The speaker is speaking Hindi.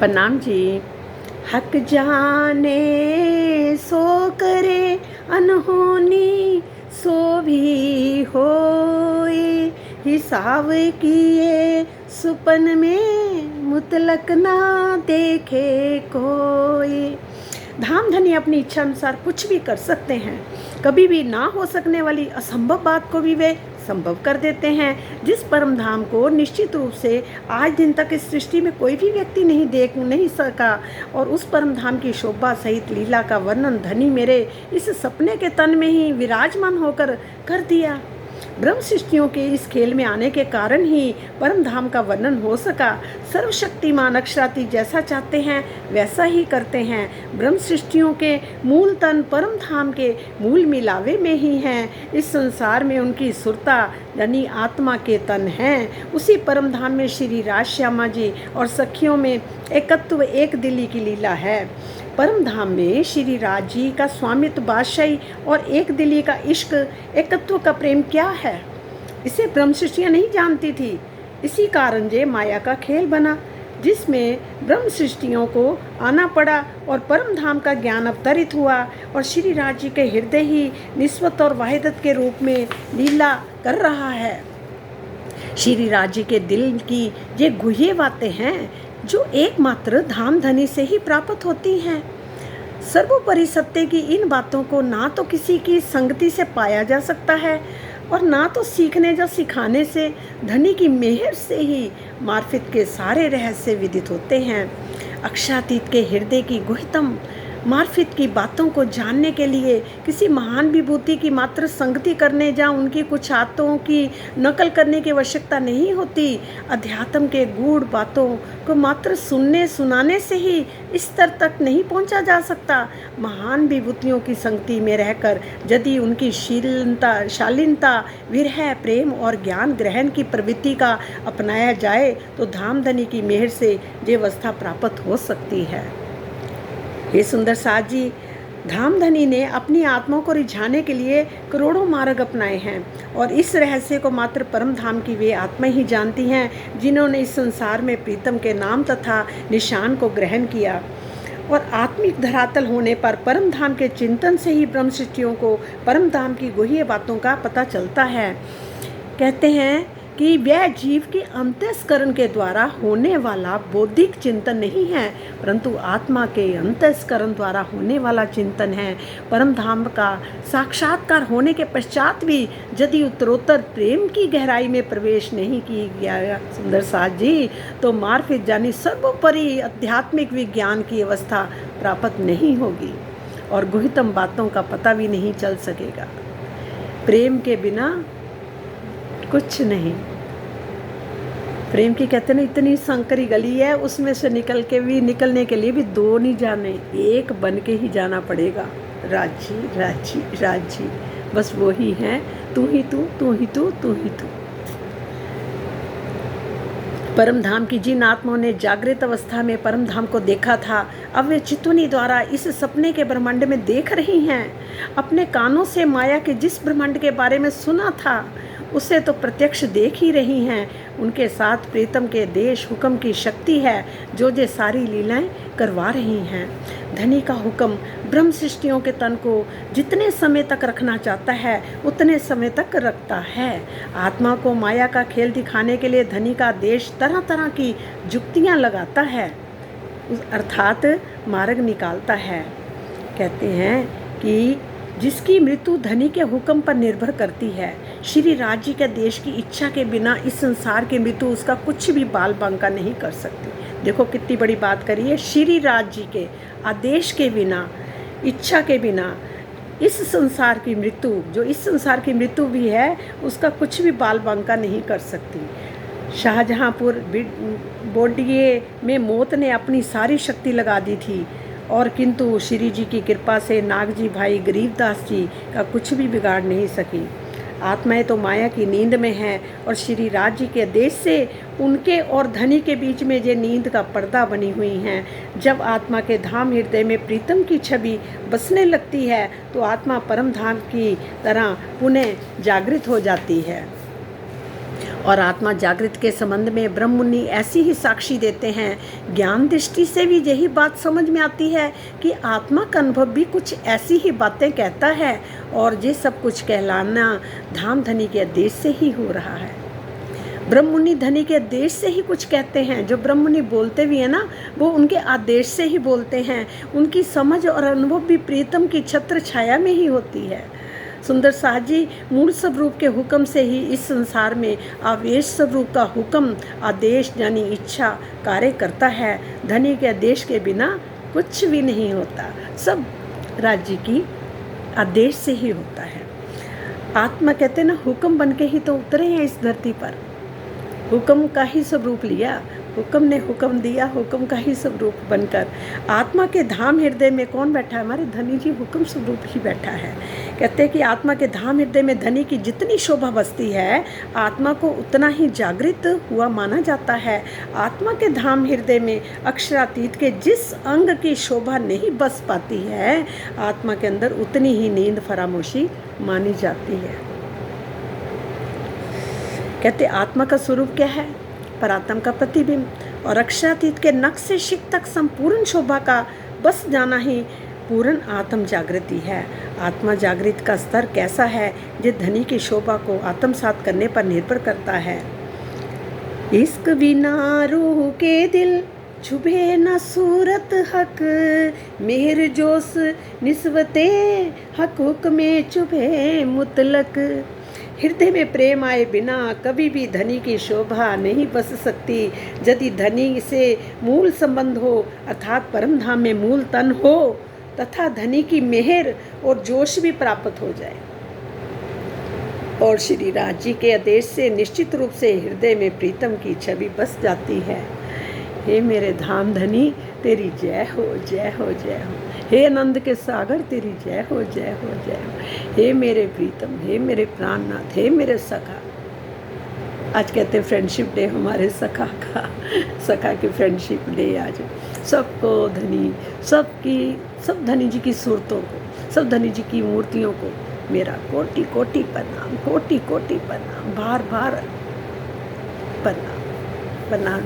प्रणाम जी। हक जाने सो करे अनहोनी सो भी होए, हिसाब किए सुपन में मुतलक ना देखे कोई। धाम धनी अपनी इच्छा अनुसार कुछ भी कर सकते हैं। कभी भी ना हो सकने वाली असंभव बात को भी वे संभव कर देते हैं। जिस परम धाम को निश्चित रूप से आज दिन तक इस सृष्टि में कोई भी व्यक्ति देख नहीं सका, और उस परम धाम की शोभा सहित लीला का वर्णन धनी मेरे इस सपने के तन में ही विराजमान होकर कर दिया। ब्रह्म सृष्टियों के इस खेल में आने के कारण ही परम धाम का वर्णन हो सका। सर्वशक्तिमान अक्षराती जैसा चाहते हैं वैसा ही करते हैं। ब्रह्म सृष्टियों के मूल तन परम धाम के मूल मिलावे में ही हैं। इस संसार में उनकी सुरता यानी आत्मा के तन हैं। उसी परम धाम में श्री राज श्यामा जी और सखियों में एकत्व एक दिली की लीला है। परम धाम में श्री राज जी का स्वामित्व बादशाही और एक दिली का इश्क एकत्व का प्रेम क्या है, इसे ब्रह्म सृष्टियाँ नहीं जानती थी। इसी कारण जे माया का खेल बना, जिसमें ब्रह्म सृष्टियों को आना पड़ा और परम धाम का ज्ञान अवतरित हुआ, और श्री राज जी के हृदय ही निस्वत और वाहिदत के रूप में लीला कर रहा है। श्री राज जी के दिल की ये गुह्य बातें हैं जो एकमात्र धाम धनी से ही प्राप्त होती हैं। सर्वोपरि सत्य की इन बातों को ना तो किसी की संगति से पाया जा सकता है और ना तो सीखने या सिखाने से। धनी की मेहर से ही मार्फत के सारे रहस्य विदित होते हैं। अक्षातीत के हृदय की गुह्यतम मार्फत की बातों को जानने के लिए किसी महान विभूति की मात्र संगति करने या उनकी कुछ आदतों की नकल करने की आवश्यकता नहीं होती। अध्यात्म के गूढ़ बातों को मात्र सुनने सुनाने से ही इस स्तर तक नहीं पहुंचा जा सकता। महान विभूतियों की संगति में रहकर यदि उनकी शालीनता विरह प्रेम और ज्ञान ग्रहण की प्रवृत्ति का अपनाया जाए तो धामधनी की मेहर से ये अवस्था प्राप्त हो सकती है। हे सुंदर साथ जी, धामधनी ने अपनी आत्मा को रिझाने के लिए करोड़ों मार्ग अपनाए हैं, और इस रहस्य को मात्र परम धाम की वे आत्मा ही जानती हैं जिन्होंने इस संसार में प्रीतम के नाम तथा निशान को ग्रहण किया। और आत्मिक धरातल होने पर परम धाम के चिंतन से ही ब्रह्म सृष्टियों को परम धाम की गुह्य बातों का पता चलता है। कहते हैं कि वह जीव के अंतस्करण के द्वारा होने वाला बौद्धिक चिंतन नहीं है, परंतु आत्मा के अंतस्करण द्वारा होने वाला चिंतन है। परम धाम का साक्षात्कार होने के पश्चात भी यदि उत्तरोत्तर प्रेम की गहराई में प्रवेश नहीं किया गया सुंदर साथ जी, तो मार्फत यानी सर्वोपरि आध्यात्मिक विज्ञान की अवस्था प्राप्त नहीं होगी और गुह्यतम बातों का पता भी नहीं चल सकेगा। प्रेम के बिना कुछ नहीं। प्रेम की कहते ना इतनी संकरी गली है, उसमें से निकलने के लिए भी दो नहीं जाने, एक बन के ही जाना पड़ेगा। राजी राजी राजी, बस वो ही है, तू ही तू, तू ही तू, तू ही तू। परम धाम की जिन आत्माओं ने जागृत अवस्था में परम धाम को देखा था, अब वे चित्तवनी द्वारा इस सपने के ब्रह्मांड में देख रही हैं। अपने कानों से माया के जिस ब्रह्मांड के बारे में सुना था उसे तो प्रत्यक्ष देख ही रही हैं। उनके साथ प्रीतम के देश हुक्म की शक्ति है जो ये सारी लीलाएं करवा रही हैं। धनी का हुक्म ब्रह्म सृष्टियों के तन को जितने समय तक रखना चाहता है उतने समय तक रखता है। आत्मा को माया का खेल दिखाने के लिए धनी का देश तरह तरह की जुक्तियां लगाता है, अर्थात मार्ग निकालता है। कहते हैं कि जिसकी मृत्यु धनी के हुक्म पर निर्भर करती है, श्री राज जी के देश की इच्छा के बिना इस संसार की मृत्यु उसका कुछ भी बाल बांका नहीं कर सकती। देखो कितनी बड़ी बात करी है। श्री राज जी के आदेश के बिना, इच्छा के बिना इस संसार की मृत्यु, जो इस संसार की मृत्यु भी है, उसका कुछ भी बाल बांका नहीं कर सकती। शाहजहाँपुर बोडिये में मौत ने अपनी सारी शक्ति लगा दी थी, और किंतु श्री जी की कृपा से नागजी भाई गरीबदास जी का कुछ भी बिगाड़ नहीं सकी। आत्माएं तो माया की नींद में हैं, और श्री राज जी के आदेश से उनके और धनी के बीच में ये नींद का पर्दा बनी हुई हैं। जब आत्मा के धाम हृदय में प्रीतम की छवि बसने लगती है तो आत्मा परम धाम की तरह पुनः जागृत हो जाती है। और आत्मा जागृत के संबंध में ब्रह्म मुनि ऐसी ही साक्षी देते हैं। ज्ञान दृष्टि से भी यही बात समझ में आती है कि आत्मा का अनुभव भी कुछ ऐसी ही बातें कहता है और ये सब कुछ कहलाना धाम धनी के आदेश से ही हो रहा है। ब्रह्म मुनि धनी के आदेश से ही कुछ कहते हैं। जो ब्रह्म मुनि बोलते भी है ना, वो उनके आदेश से ही बोलते हैं। उनकी समझ और अनुभव भी प्रीतम की छत्र छाया में ही होती है। सुंदर साहब जी मूल स्वरूप के हुक्म से ही इस संसार में आवेश स्वरूप का हुक्म आदेश यानी इच्छा कार्य करता है। धनी के आदेश के बिना कुछ भी नहीं होता, सब राज्य की आदेश से ही होता है। आत्मा कहते हैं ना, हुक्म बन के ही तो उतरे हैं इस धरती पर, हुक्म का ही स्वरूप लिया, हुक्म ने हुक्म दिया, हुक्म का ही स्वरूप बनकर। आत्मा के धाम हृदय में कौन बैठा है? हमारे धनी जी हुक्म स्वरूप ही बैठा है। कहते हैं कि आत्मा के धाम हृदय में धनी की जितनी शोभा बसती है, आत्मा को उतना ही जागृत हुआ माना जाता है। आत्मा के धाम हृदय में अक्षरातीत के जिस अंग की शोभा नहीं बस पाती है, आत्मा के अंदर उतनी ही नींद फरामोशी मानी जाती है। कहते आत्मा का स्वरूप क्या है? परात्म का प्रतिबिंब और अक्षरातीत के नख से शिख तक संपूर्ण शोभा का बस जाना ही पूर्ण आत्म जागृति है। आत्मा जागृत का स्तर कैसा है, ये धनी की शोभा को आत्मसात करने पर निर्भर करता है। इश्क बिना रूह के दिल छुभे न सूरत हक, मेहर जोश निस्बते हक हुक में चुभे मुतलक। हृदय में प्रेम आए बिना कभी भी धनी की शोभा नहीं बस सकती। यदि धनी से मूल संबंध हो अर्थात परम धाम में मूल तन हो तथा धनी की मेहर और जोश भी प्राप्त हो जाए और श्री राज जी के आदेश से निश्चित रूप से हृदय में प्रीतम की छवि बस जाती है। हे मेरे धाम धनी, तेरी जय हो जय हो जय हो। हे आनंद के सागर, तेरी जय हो जय हो जय हो। हे मेरे प्रीतम, हे मेरे प्राणनाथ, हे मेरे सखा। आज कहते हैं फ्रेंडशिप डे हमारे सखा का, सखा की फ्रेंडशिप डे आज। सबको धनी, सब धनी जी की सूरतों को, सब धनी जी की मूर्तियों को मेरा कोटि कोटि प्रणाम, कोटि कोटि प्रणाम, बार बार प्रणाम।